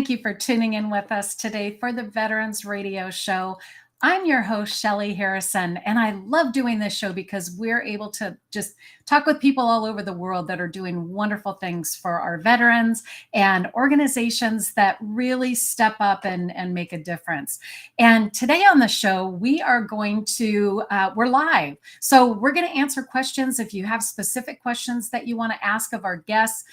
thank you for tuning in with us today for the Veterans Radio Show. I'm your host, Shelly Harrison, and I love doing this show because we're able to just talk with people all over the world that are doing wonderful things for our veterans and organizations that really step up and make a difference. And today on the show, we are going to, we're live. So we're going to answer questions. If you have specific questions that you want to ask of our guests,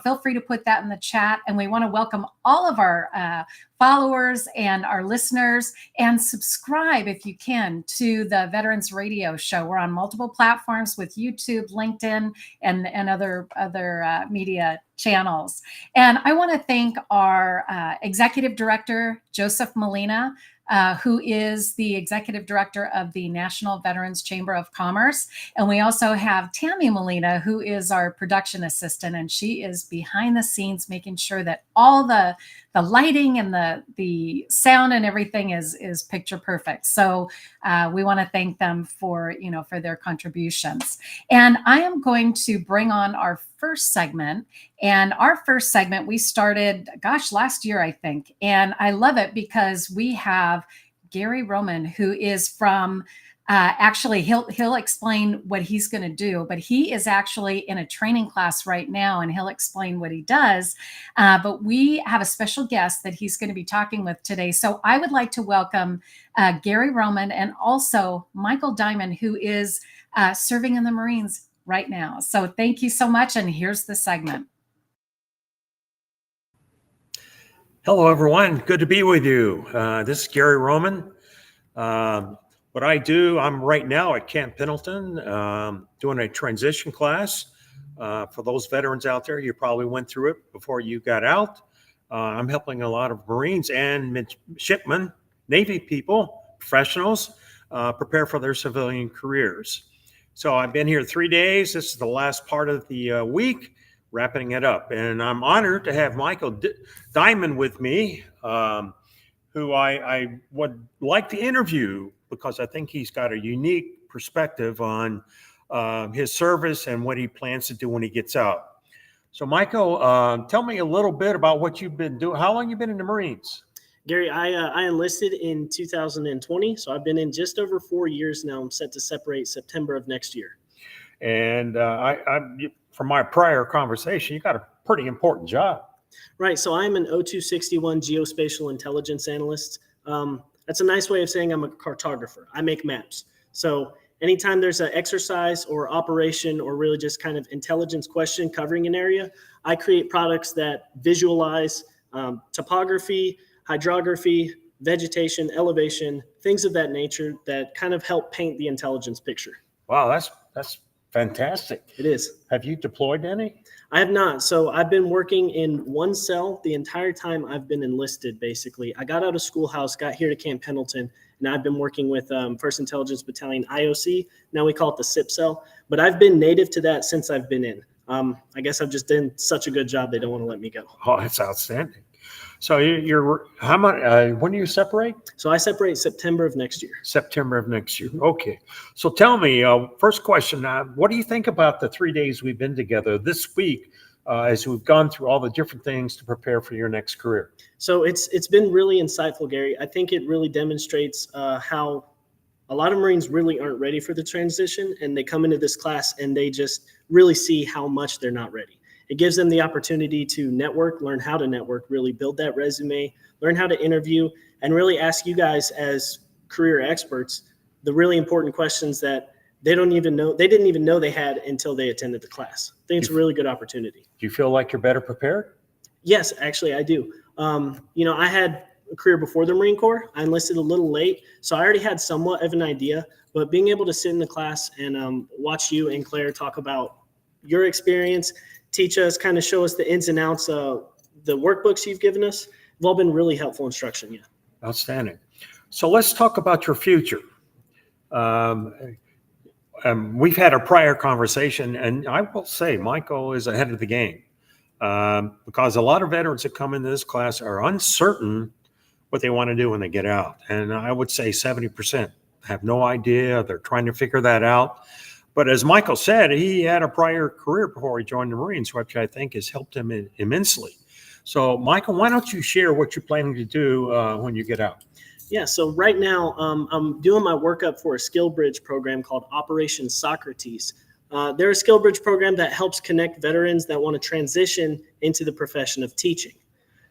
feel free to put that in the chat. And we want to welcome all of our followers and our listeners, and subscribe if you can to the Veterans Radio Show. We're on multiple platforms with YouTube, LinkedIn, and other media channels. And I want to thank our executive director, Joseph Molina, who is the executive director of the National Veterans Chamber of Commerce. And we also have Tammy Molina, who is our production assistant, and she is behind the scenes making sure that all the lighting and the sound and everything is picture perfect. So we want to thank them for their contributions. And I am going to bring on our first segment. And our first segment we started, last year, I think. And I love it because we have Gary Roman, who is from actually, he'll explain what he's going to do, but he is actually in a training class right now, and he'll explain what he does. But we have a special guest that he's going to be talking with today. So I would like to welcome Gary Roman and also Michael Diamond, who is serving in the Marines right now. So thank you so much. And here's the segment. Hello, everyone. Good to be with you. This is Gary Roman. What I do, I'm right now at Camp Pendleton doing a transition class. For those veterans out there, you probably went through it before you got out. I'm helping a lot of Marines and midshipmen, Navy people, professionals, prepare for their civilian careers. So I've been here 3 days. This is the last part of the week, wrapping it up. And I'm honored to have Michael Diamond with me, who I would like to interview because I think he's got a unique perspective on his service and what he plans to do when he gets out. So Michael, tell me a little bit about what you've been doing. How long you been in the Marines? Gary, I enlisted in 2020, so I've been in just over 4 years now. I'm set to separate September of next year. And from my prior conversation, you got a pretty important job. Right, so I'm an O261 geospatial intelligence analyst. That's a nice way of saying I'm a cartographer. I make maps. So anytime there's an exercise or operation or really just kind of intelligence question covering an area, I create products that visualize topography, hydrography, vegetation, elevation, things of that nature that kind of help paint the intelligence picture. Wow, that's fantastic. It is. Have you deployed any? I have not. So I've been working in one cell the entire time I've been enlisted, basically. I got out of schoolhouse, got here to Camp Pendleton, and I've been working with 1st Intelligence Battalion IOC. Now we call it the SIP cell. But I've been native to that since I've been in. I guess I've just done such a good job, they don't want to let me go. Oh, that's outstanding. So you're how much? When do you separate? So I separate September of next year. September of next year. Okay. So tell me, first question, what do you think about the 3 days we've been together this week as we've gone through all the different things to prepare for your next career? So it's been really insightful, Gary. I think it really demonstrates how a lot of Marines really aren't ready for the transition, and they come into this class and they just really see how much they're not ready. It gives them the opportunity to network, learn how to network, really build that resume, learn how to interview, and really ask you guys as career experts the really important questions that they didn't even know they had until they attended the class. I think it's a really good opportunity. Do you feel like you're better prepared? Yes, actually I do. I had a career before the Marine Corps. I enlisted a little late, so I already had somewhat of an idea, but being able to sit in the class and watch you and Claire talk about your experience, teach us, kind of show us the ins and outs of the workbooks you've given us, have all been really helpful instruction. Yeah. Outstanding. So let's talk about your future. We've had a prior conversation, and I will say Michael is ahead of the game because a lot of veterans that come into this class are uncertain what they want to do when they get out. And I would say 70% have no idea. They're trying to figure that out. But as Michael said, he had a prior career before he joined the Marines, which I think has helped him immensely. So, Michael, why don't you share what you're planning to do when you get out? Yeah, so right now I'm doing my workup for a skill bridge program called Operation Socrates. They're a skill bridge program that helps connect veterans that want to transition into the profession of teaching.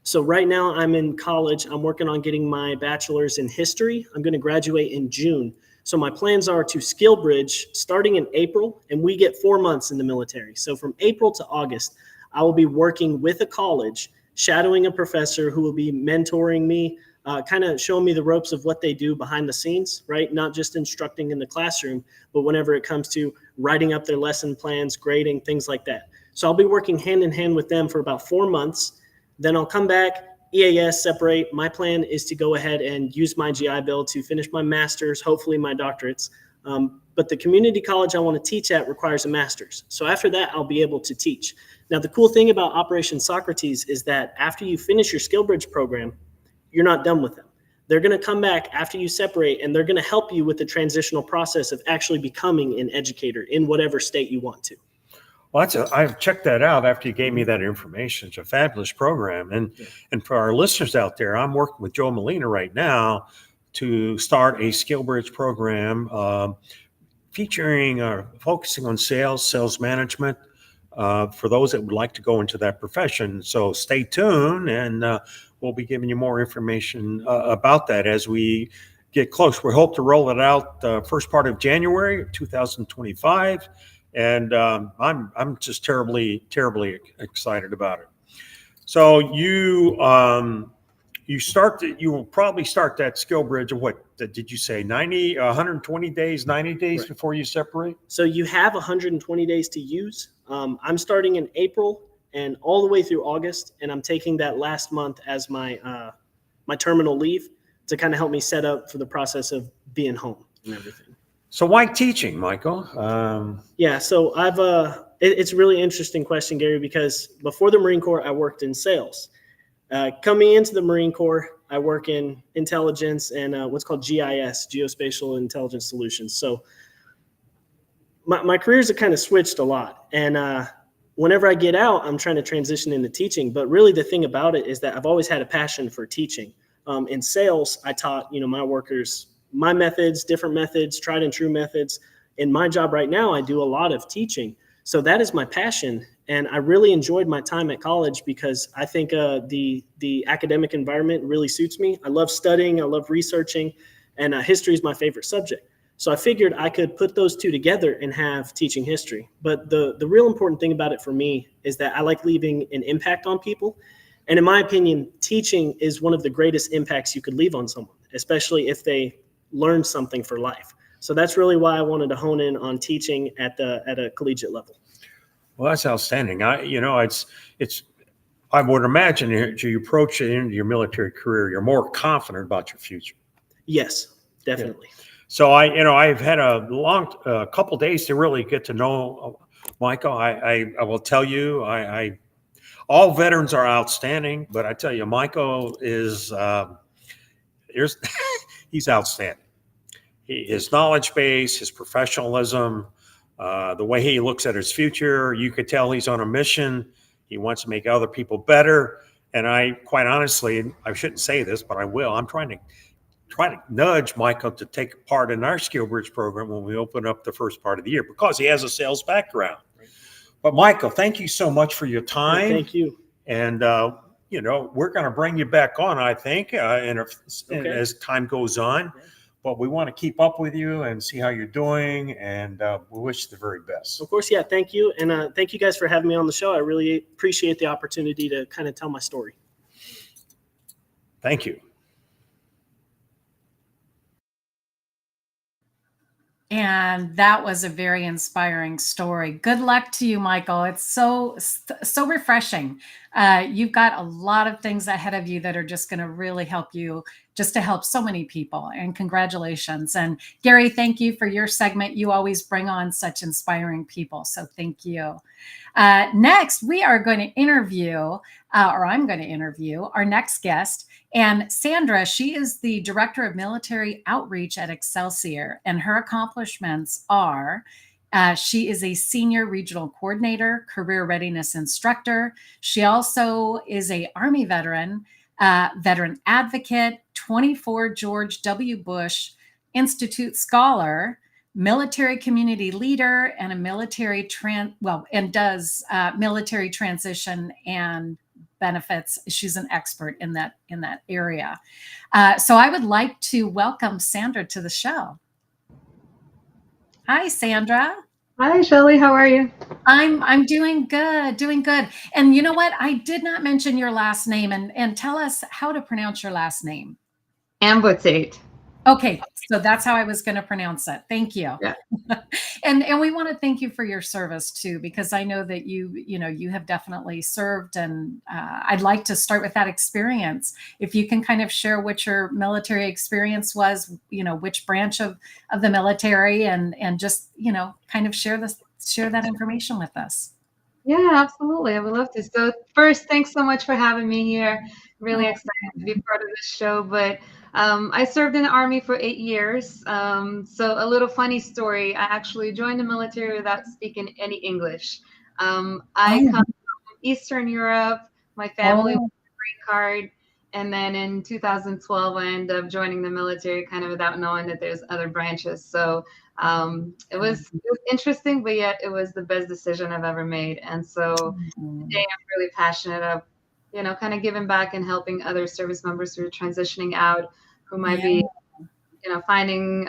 So right now I'm in college. I'm working on getting my bachelor's in history. I'm going to graduate in June. So my plans are to skill bridge starting in April, and we get 4 months in the military. So from April to August, I will be working with a college, shadowing a professor who will be mentoring me, kind of showing me the ropes of what they do behind the scenes, right? Not just instructing in the classroom, but whenever it comes to writing up their lesson plans, grading, things like that. So I'll be working hand in hand with them for about 4 months. Then I'll come back, EAS, separate. My plan is to go ahead and use my GI Bill to finish my master's, hopefully my doctorates. But the community college I want to teach at requires a master's. So after that, I'll be able to teach. Now, the cool thing about Operation Socrates is that after you finish your skill bridge program, you're not done with them. They're going to come back after you separate, and they're going to help you with the transitional process of actually becoming an educator in whatever state you want to. Well, I've checked that out after you gave me that information. It's a fabulous program. And for our listeners out there, I'm working with Joe Molina right now to start a skill bridge program featuring focusing on sales management for those that would like to go into that profession. So stay tuned, and we'll be giving you more information about that as we get close. We hope to roll it out the first part of January 2025. And I'm just terribly excited about it. So you will probably start that skill bridge of what did you say, 120 days, 90 days, right, before you separate? So you have 120 days to use. I'm starting in April and all the way through August, and I'm taking that last month as my my terminal leave to kind of help me set up for the process of being home and everything. So why teaching, Michael? Yeah, so it's a really interesting question, Gary, because before the Marine Corps, I worked in sales. Coming into the Marine Corps, I work in intelligence and what's called GIS, Geospatial Intelligence Solutions. So my careers have kind of switched a lot. And whenever I get out, I'm trying to transition into teaching. But really the thing about it is that I've always had a passion for teaching. In sales, I taught, my workers my methods, different methods, tried and true methods. In my job right now, I do a lot of teaching. So that is my passion. And I really enjoyed my time at college because I think the academic environment really suits me. I love studying, I love researching, and history is my favorite subject. So I figured I could put those two together and have teaching history. But the real important thing about it for me is that I like leaving an impact on people. And in my opinion, teaching is one of the greatest impacts you could leave on someone, especially if they learn something for life. So that's really why I wanted to hone in on teaching at a collegiate level. Well, that's outstanding. I would imagine as you approach the end of your military career, you're more confident about your future. Yes, definitely. Yeah. So I've had a couple days to really get to know Michael. I will tell you, all veterans are outstanding, but I tell you, Michael is he's outstanding. His knowledge base, his professionalism, the way he looks at his future, you could tell he's on a mission. He wants to make other people better. And I, quite honestly, I shouldn't say this, but I will. I'm trying to nudge Michael to take part in our Skill Bridge program when we open up the first part of the year because he has a sales background. Right. But Michael, thank you so much for your time. Thank you. And we're going to bring you back on, I think, as time goes on. Yeah. But we want to keep up with you and see how you're doing, and we wish you the very best. Of course, yeah, thank you. And thank you guys for having me on the show. I really appreciate the opportunity to kind of tell my story. Thank you. And that was a very inspiring story. Good luck to you, Michael. It's so refreshing. You've got a lot of things ahead of you that are just going to really help you, just to help so many people. And congratulations. And Gary, thank you for your segment. You always bring on such inspiring people. So thank you. Next, we are going to interview, I'm going to interview our next guest. And Sandra, she is the Director of Military Outreach at Excelsior, and her accomplishments are She is a senior regional coordinator, career readiness instructor. She also is a Army veteran, veteran advocate, 24 George W. Bush Institute scholar, military community leader, and a military does military transition and benefits. She's an expert in that area. So I would like to welcome Sandra to the show. Hi, Sandra. Hi, Shelley. How are you? I'm doing good, And you know what? I did not mention your last name, and tell us how to pronounce your last name. Ambutate. Okay, so that's how I was going to pronounce it. Thank you. Yeah. And we want to thank you for your service too, because I know that you have definitely served, and I'd like to start with that experience. If you can kind of share what your military experience was, which branch of the military, and just kind of share that information with us. Yeah, absolutely. I would love to. So first, thanks so much for having me here. Really excited to be part of this show. But I served in the Army for 8 years. So a little funny story. I actually joined the military without speaking any English. I come from Eastern Europe. My family was a green card. And then in 2012, I ended up joining the military kind of without knowing that there's other branches. So it was interesting, but yet it was the best decision I've ever made. And so today I'm really passionate of, kind of giving back and helping other service members who are transitioning out, who might be, finding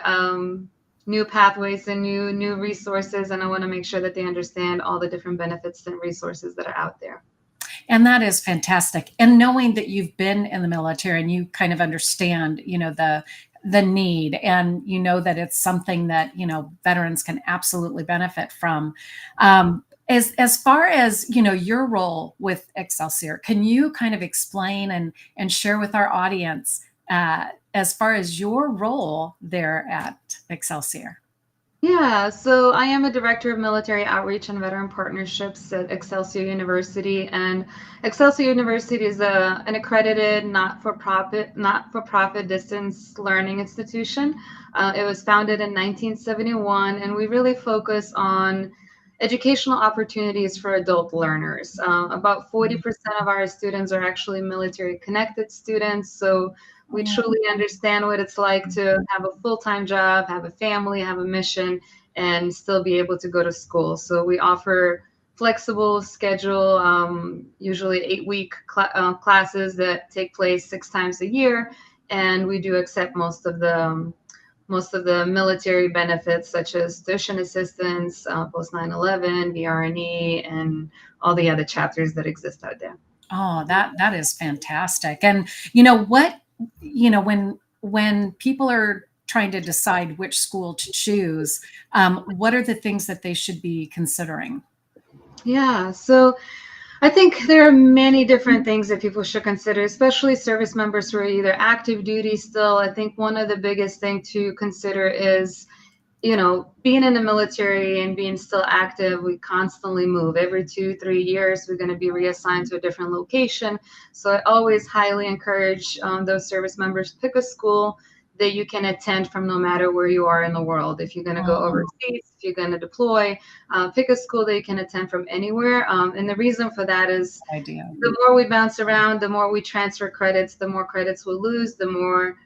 new pathways and new resources. And I want to make sure that they understand all the different benefits and resources that are out there. And that is fantastic. And knowing that you've been in the military and you kind of understand, the need, and that it's something that veterans can absolutely benefit from. As far as your role with Excelsior, can you kind of explain and share with our audience as far as your role there at Excelsior? Yeah, so I am a director of military outreach and veteran partnerships at Excelsior University, and Excelsior University is an accredited not-for-profit distance learning institution. It was founded in 1971, and we really focus on educational opportunities for adult learners. About 40% of our students are actually military-connected students, so we truly understand what it's like to have a full-time job, have a family, have a mission, and still be able to go to school. So we offer flexible schedule, usually 8-week classes that take place 6 times a year, and we do accept most of the military benefits, such as tuition assistance, post 9/11, BRNE, and all the other chapters that exist out there. Oh, that is fantastic. And when people are trying to decide which school to choose, what are the things that they should be considering? Yeah, so I think there are many different things that people should consider, especially service members who are either active duty still. I think one of the biggest things to consider is, being in the military and being still active. We constantly move. Every 2-3 years, we're going to be reassigned to a different location. So I always highly encourage those service members to pick a school that you can attend from no matter where you are in the world. If you're going to go overseas, if you're going to deploy, pick a school that you can attend from anywhere. And the reason for that is the more we bounce around, the more we transfer credits, the more credits we'll lose, the more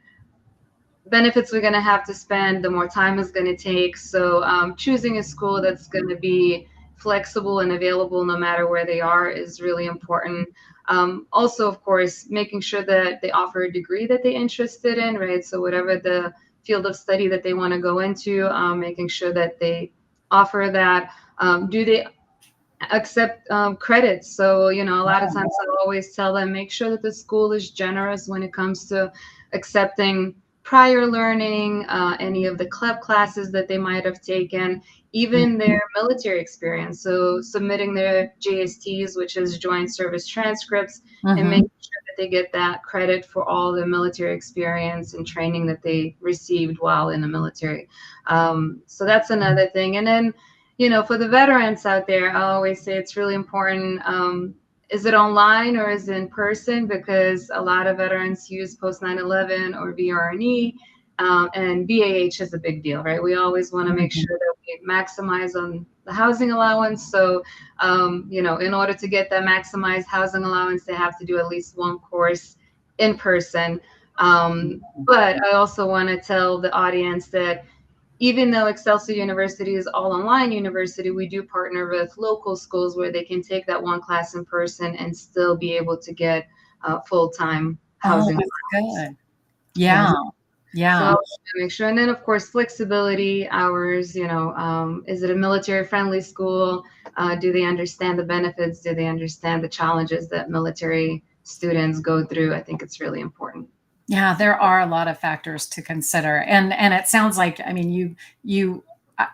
benefits we're going to have to spend, the more time it's going to take. So choosing a school that's going to be flexible and available no matter where they are is really important. Also, of course, making sure that they offer a degree that they're interested in, right? So whatever the field of study that they want to go into, making sure that they offer that. Do they accept credits? So, a lot of times I always tell them, make sure that the school is generous when it comes to accepting prior learning, any of the club classes that they might have taken, even their military experience. So submitting their JSTs, which is joint service transcripts, and making sure that they get that credit for all the military experience and training that they received while in the military. So that's another thing. And then, for the veterans out there, I always say it's really important. Is it online or is it in person? Because a lot of veterans use post 9/11 or BRNE, and BAH is a big deal, right? We always want to make sure that maximize on the housing allowance. So, in order to get that maximized housing allowance, they have to do at least one course in person. But I also want to tell the audience that even though Excelsior University is all online university, we do partner with local schools where they can take that one class in person and still be able to get full-time Oh, housing. that's good. Yeah. Yeah. So make sure, and then of course flexibility hours. Is it a military-friendly school? Do they understand the benefits? Do they understand the challenges that military students go through? I think it's really important. Yeah, there are a lot of factors to consider. And it sounds like, I mean, you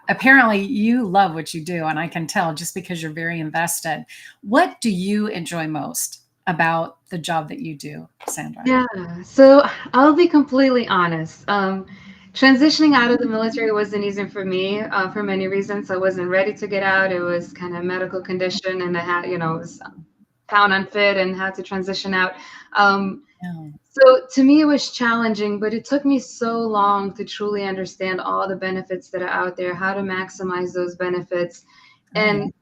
apparently you love what you do, and I can tell just because you're very invested. What do you enjoy most about the job that you do, Sandra? Yeah, so I'll be completely honest. Transitioning out of the military wasn't easy for me for many reasons. I wasn't ready to get out. It was kind of medical condition, and I had, was found unfit and had to transition out. Yeah. So to me, it was challenging, but it took me so long to truly understand all the benefits that are out there, how to maximize those benefits. And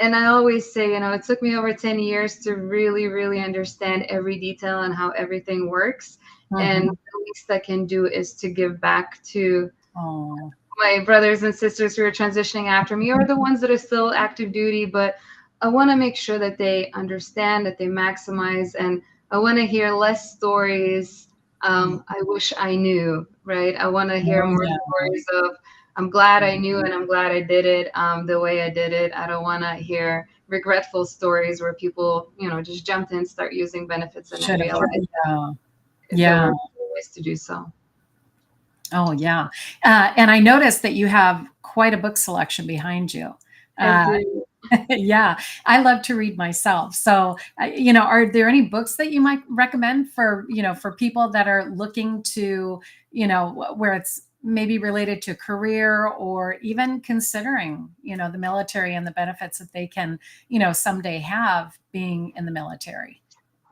I always say, it took me over 10 years to really, really understand every detail and how everything works. And the least I can do is to give back to Oh, my brothers and sisters who are transitioning after me, or the ones that are still active duty. But I want to make sure that they understand, that they maximize, and I want to hear less stories. I wish I knew, right? I want to hear more yeah. stories of, I'm glad I knew and I'm glad I did it the way I did it. I don't want to hear regretful stories where people, just jumped in, start using benefits, and then Should have. realize Yeah. there Yeah. were ways to do so. Oh, yeah. And I noticed that you have quite a book selection behind you. Yeah, I love to read myself. So, are there any books that you might recommend for, for people that are looking to, where it's maybe related to career or even considering, the military and the benefits that they can, someday have being in the military?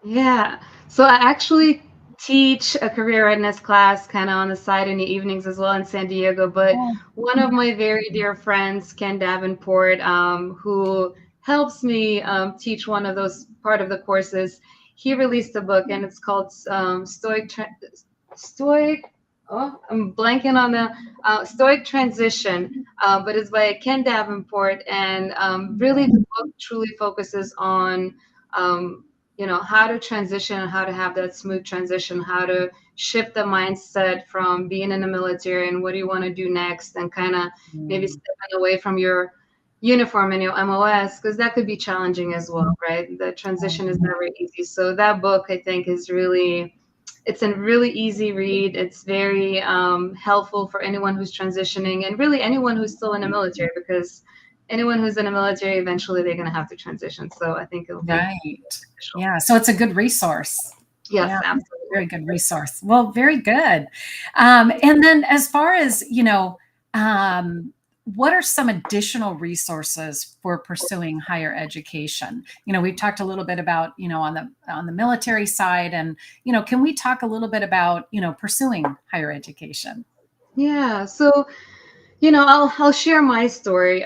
Yeah. So I actually teach a career readiness class kind of on the side in the evenings as well in San Diego. But Oh, one of my very dear friends, Ken Davenport, who helps me teach one of those part of the courses, he released a book and it's called Stoic. Oh, I'm blanking on the Stoic Transition, but it's by Ken Davenport, and really the book truly focuses on how to transition and how to have that smooth transition, how to shift the mindset from being in the military and what do you want to do next, and kind of maybe stepping away from your uniform and your MOS, because that could be challenging as well, right? The transition is never easy. So that book, I think, it's a really easy read. It's very helpful for anyone who's transitioning and really anyone who's still in the military, because anyone who's in the military, eventually they're going to have to transition. So I think it'll be right. beneficial. Yeah. So it's a good resource. Yes, Yeah, absolutely. very good resource. Well, very good. And then as far as, what are some additional resources for pursuing higher education? We've talked a little bit about, on the military side, and, can we talk a little bit about, pursuing higher education? Yeah. So, I'll share my story.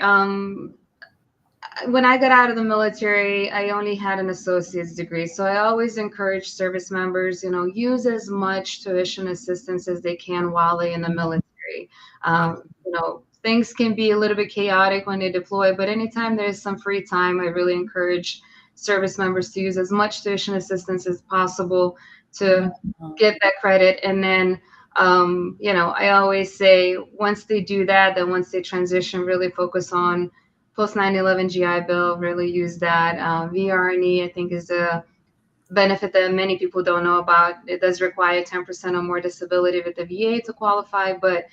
When I got out of the military, I only had an associate's degree. So I always encourage service members, use as much tuition assistance as they can while they're in the military. Things can be a little bit chaotic when they deploy, but anytime there's some free time, I really encourage service members to use as much tuition assistance as possible to get that credit. And then, I always say once they do that, then once they transition, really focus on post 9/11 GI Bill, really use that. VRNE, I think, is a benefit that many people don't know about. It does require 10% or more disability with the VA to qualify, but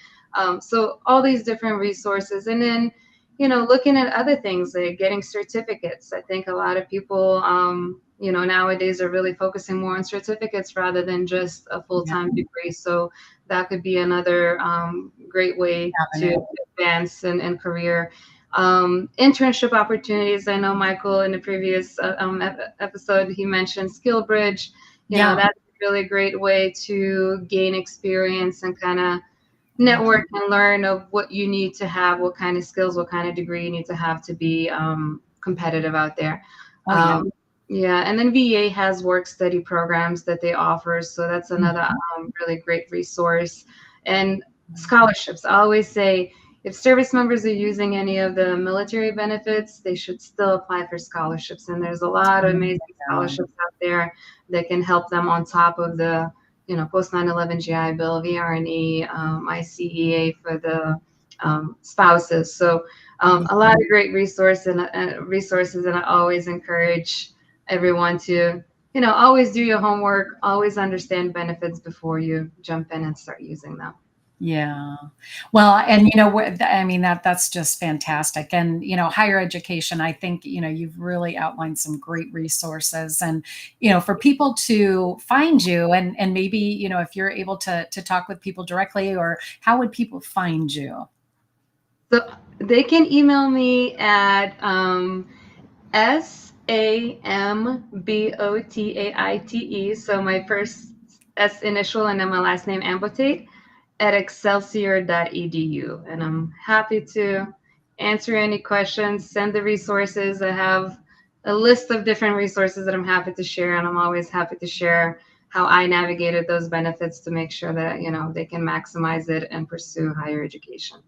so all these different resources. And then, looking at other things like getting certificates. I think a lot of people, nowadays are really focusing more on certificates rather than just a full-time degree. So that could be another great way to advance in career. Internship opportunities. I know Michael in the previous episode, he mentioned Skill Bridge. That's really a great way to gain experience and kind of network and learn of what you need to have, what kind of skills, what kind of degree you need to have to be competitive out there. Oh, yeah. Yeah, and then VA has work study programs that they offer, so that's another really great resource. And scholarships. I always say if service members are using any of the military benefits, they should still apply for scholarships. And there's a lot of amazing scholarships out there that can help them on top of the, post 9/11 GI Bill, VRNE, ICEA for the spouses. So a lot of great resources, and I always encourage everyone to, always do your homework, always understand benefits before you jump in and start using them. Yeah. Well, and I mean, that's just fantastic. And, higher education, I think, you've really outlined some great resources and, for people to find you and maybe, if you're able to talk with people directly, or how would people find you? So they can email me at SAMBOTAITE. So my first S initial and then my last name, Ambotate, at excelsior.edu. And I'm happy to answer any questions, send the resources. I have a list of different resources that I'm happy to share, and I'm always happy to share how I navigated those benefits to make sure that, they can maximize it and pursue higher education.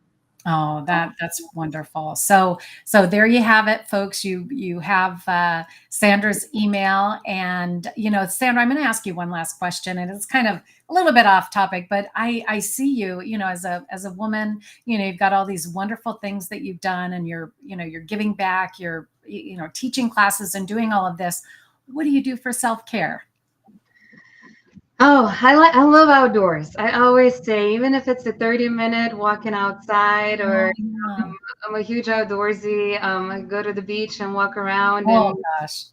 Oh, that's wonderful. So there you have it, folks. You have Sandra's email, and Sandra, I'm going to ask you one last question, and it's kind of a little bit off topic, but I see you, as a woman, you've got all these wonderful things that you've done, and you're giving back, you're teaching classes and doing all of this. What do you do for self-care? Oh, I love outdoors. I always say, even if it's a 30-minute walking outside, or I'm a huge outdoorsy. I go to the beach and walk around, Oh, and gosh.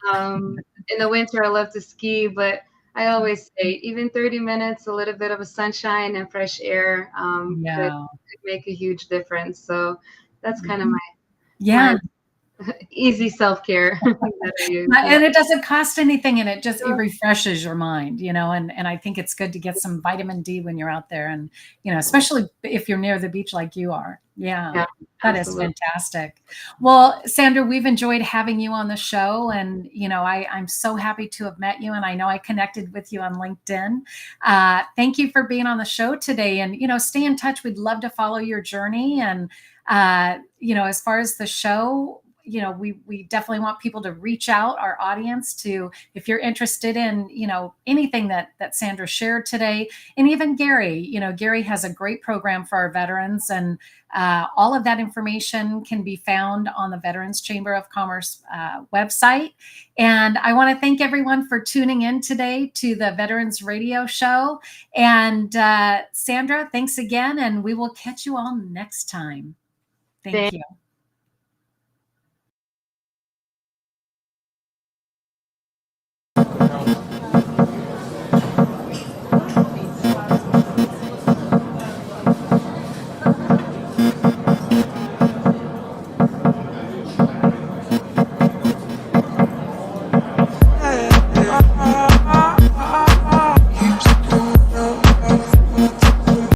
in the winter I love to ski. But I always say, even 30 minutes, a little bit of a sunshine and fresh air could make a huge difference. So that's kind of my easy self-care that I use. And it doesn't cost anything, and it refreshes your mind, and I think it's good to get some vitamin D when you're out there, and especially if you're near the beach like you are. Yeah, that is fantastic. Well, Sandra, we've enjoyed having you on the show, and I'm so happy to have met you, and I know I connected with you on LinkedIn. Thank you for being on the show today, and stay in touch. We'd love to follow your journey, and as far as the show, we definitely want people to reach out, our audience, to, if you're interested in, anything that Sandra shared today. And even Gary, Gary has a great program for our veterans, and all of that information can be found on the Veterans Chamber of Commerce website. And I want to thank everyone for tuning in today to the Veterans Radio Show. And Sandra, thanks again, and we will catch you all next time. Thank you.